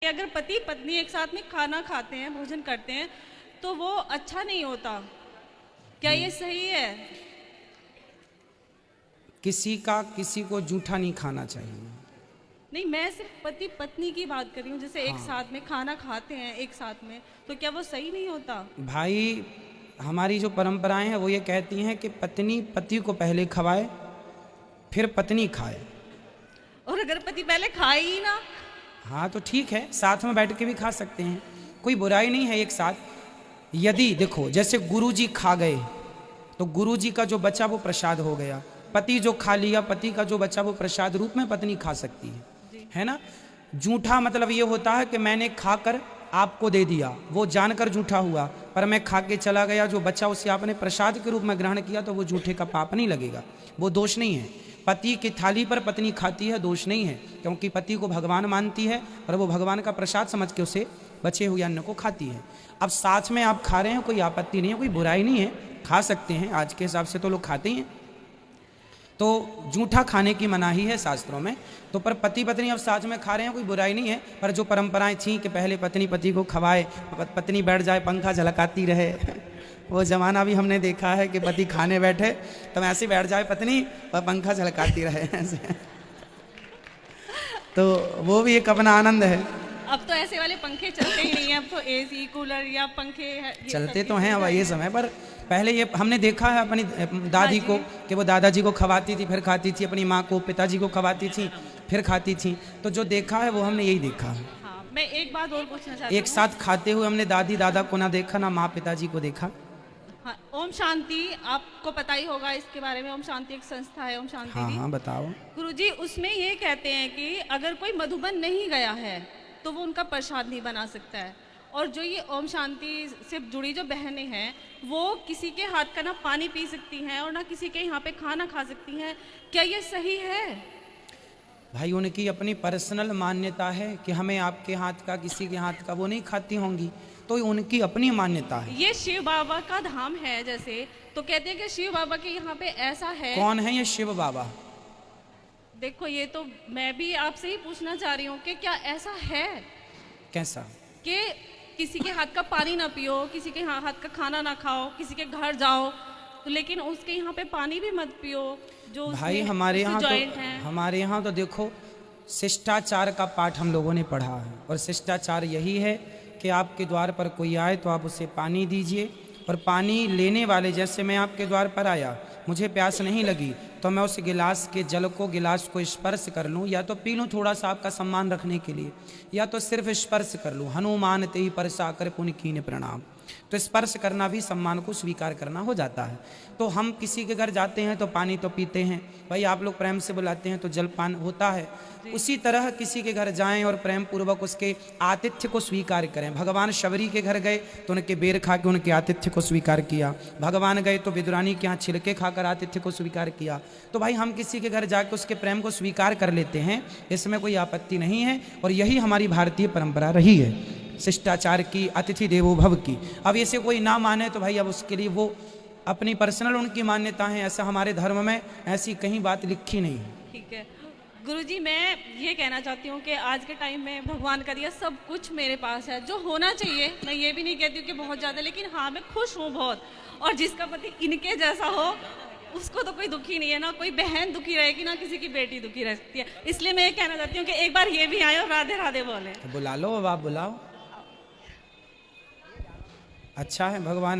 अगर पति पत्नी एक साथ में खाना खाते हैं, भोजन करते हैं, तो वो अच्छा नहीं होता। क्या ये सही है? किसी को जूठा नहीं खाना चाहिए। नहीं, मैं सिर्फ पति पत्नी की बात कर रही हूँ। जैसे एक हाँ। साथ में खाना खाते हैं एक साथ में, तो क्या वो सही नहीं होता? भाई, हमारी जो परंपराएं हैं वो ये कहती हैं कि पत्नी पति को पहले खवाए, फिर पत्नी खाए। और अगर पति पहले खाए ही ना? हाँ, तो ठीक है, साथ में बैठ के भी खा सकते हैं, कोई बुराई नहीं है एक साथ। यदि देखो, जैसे गुरुजी खा गए तो गुरुजी का जो बचा वो प्रसाद हो गया, पति जो खा लिया, पति का जो बचा वो प्रसाद रूप में पत्नी खा सकती है ना। जूठा मतलब ये होता है कि मैंने खाकर आपको दे दिया, वो जानकर जूठा हुआ, पर मैं खा के चला गया, जो बचा उसे आपने प्रसाद के रूप में ग्रहण किया, तो वो जूठे का पाप नहीं लगेगा, वो दोष नहीं है। पति की थाली पर पत्नी खाती है, दोष नहीं है, क्योंकि पति को भगवान मानती है और वो भगवान का प्रसाद समझ के उसे बचे हुए अन्न को खाती है। अब साथ में आप खा रहे हैं, कोई आपत्ति नहीं है, कोई बुराई नहीं है, खा सकते हैं, आज के हिसाब से तो लोग खाते ही हैं। तो जूठा खाने की मनाही है शास्त्रों में। तो पर पति पत्नी अब साथ में खा रहे हैं, कोई बुराई नहीं है। पर जो परंपराएं थी कि पहले पत्नी पति को खवाए, पत्नी बैठ जाए पंखा झलकाती रहे वो ज़माना भी हमने देखा है कि पति खाने बैठे तो ऐसे बैठ जाए पत्नी और पंखा झलकाती रहे ऐसे तो वो भी एक अपना आनंद है। अब तो ऐसे वाले पंखे चलते ही नहीं है, अब तो एसी कूलर या पंखे चलते तो हैं अब ये समय पर। पहले ये हमने देखा है अपनी दादी को कि वो दादाजी को खवाती थी फिर खाती थी, अपनी माँ को पिताजी को खवाती थी फिर खाती थी। तो जो देखा है वो हमने यही देखा है। हाँ, मैं एक बात और पूछना चाहती हूँ। एक साथ खाते हुए हमने दादी दादा को ना देखा, ना माँ पिताजी को देखा। हाँ, ओम शांति आपको पता ही होगा इसके बारे में। ओम शांति एक संस्था है, ओम शांति। हाँ हाँ, बताओ। गुरुजी, उसमें ये कहते हैं कि अगर कोई मधुबन नहीं गया है तो वो उनका प्रसाद नहीं बना सकता है। और जो ये ओम शांति से जुड़ी जो बहनें हैं, वो किसी के हाथ का ना पानी पी सकती हैं और ना किसी के यहाँ पे खाना खा सकती हैं। क्या ये सही है? भाई, उनकी अपनी पर्सनल मान्यता है कि हमें आपके हाथ का, किसी के हाथ का वो नहीं खाती होंगी, तो उनकी अपनी मान्यता है। ये शिव बाबा का धाम है जैसे, तो कहते हैं कि शिव बाबा के यहाँ पे ऐसा है। कौन है ये शिव बाबा? देखो, ये तो मैं भी आपसे ही पूछना चाह रही हूँ कि क्या ऐसा है? कैसा? कि किसी के हाथ का पानी ना पियो, किसी के हाथ का खाना ना खाओ, किसी के घर जाओ तो लेकिन उसके यहाँ पे पानी भी मत पियो। जो भाई, हमारे यहाँ तो देखो, शिष्टाचार का पाठ हम लोगों ने पढ़ा है, और शिष्टाचार यही है कि आपके द्वार पर कोई आए तो आप उसे पानी दीजिए, और पानी लेने वाले, जैसे मैं आपके द्वार पर आया, मुझे प्यास नहीं लगी तो मैं उस गिलास के जल को, गिलास को स्पर्श कर लूँ, या तो पी लूँ थोड़ा सा आपका सम्मान रखने के लिए, या तो सिर्फ स्पर्श कर लूँ। हनुमान ते ही परसा कर पुनि कीन्ह प्रणाम। तो स्पर्श करना भी सम्मान को स्वीकार करना हो जाता है। तो हम किसी के घर जाते हैं तो पानी तो पीते हैं, भाई आप लोग प्रेम से बुलाते हैं तो जलपान होता है। उसी तरह किसी के घर जाएं और प्रेम पूर्वक उसके आतिथ्य को स्वीकार करें। भगवान शबरी के घर गए तो उनके बेर खा के उनके आतिथ्य को स्वीकार किया, भगवान गए तो विदुरानी के यहाँ छिलके खाकर आतिथ्य को स्वीकार किया। तो भाई, हम किसी के घर जाकर उसके प्रेम को स्वीकार कर लेते हैं, इसमें कोई आपत्ति नहीं है, और यही हमारी भारतीय परंपरा रही है, शिष्टाचार की, अतिथि देवो भव की। अब ऐसे कोई ना माने तो भाई अब उसके लिए वो अपनी पर्सनल उनकी मान्यता है, ऐसा हमारे धर्म में ऐसी कहीं बात लिखी नहीं है। ठीक है गुरुजी, मैं ये कहना चाहती हूँ कि आज के टाइम में भगवान का दिया सब कुछ मेरे पास है, जो होना चाहिए। मैं ये भी नहीं कहती हूँ कि बहुत ज़्यादा, लेकिन हाँ, मैं खुश हूँ बहुत। और जिसका पति इनके जैसा हो उसको तो कोई दुखी नहीं है, ना कोई बहन दुखी रहेगी, ना किसी की बेटी दुखी रह सकती है। इसलिए मैं ये कहना चाहती हूँ कि एक बार ये भी आए और राधे राधे बोले। बुला लो, अब आप बुलाओ। अच्छा है, भगवान